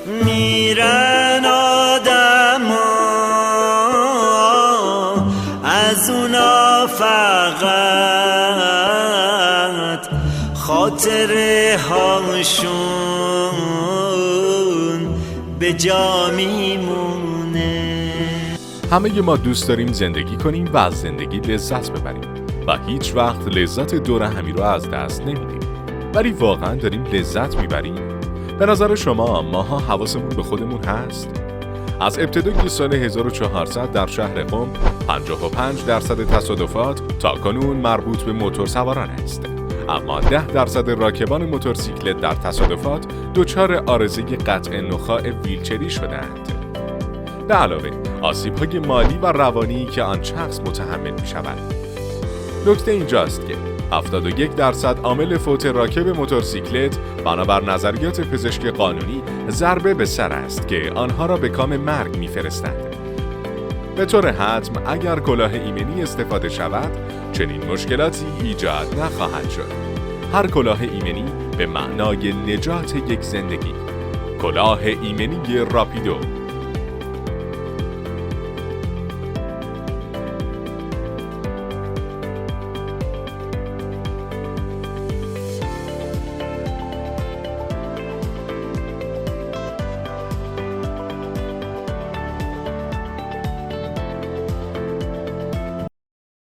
میرن آدما از اونا فقط خاطره هاشون به جا میمونه. همه ما دوست داریم زندگی کنیم و از زندگی لذت ببریم و هیچ وقت لذت دور همی رو از دست نمیدیم. ولی واقعا داریم لذت میبریم؟ به نظر شما ماها حواسمون به خودمون هست؟ از ابتدای سال 1400 در شهر قم 55% تصادفات تا کنون مربوط به موتور سواران است. اما 10% راکبان موتورسیکلت در تصادفات دچار عارضه قطع نخاع ویلچری شدند. به علاوه آسیب‌های مالی و روانی که آن شخص متحمل می‌شود. نکته اینجاست که 71% عامل فوت راکب موتورسیکلت بنابر نظریات پزشک قانونی ضربه به سر است که آنها را به کام مرگ می‌فرستند. به طور حتم اگر کلاه ایمنی استفاده شود چنین مشکلاتی ایجاد نخواهد شد. هر کلاه ایمنی به معنای نجات یک زندگی. کلاه ایمنی راپیدو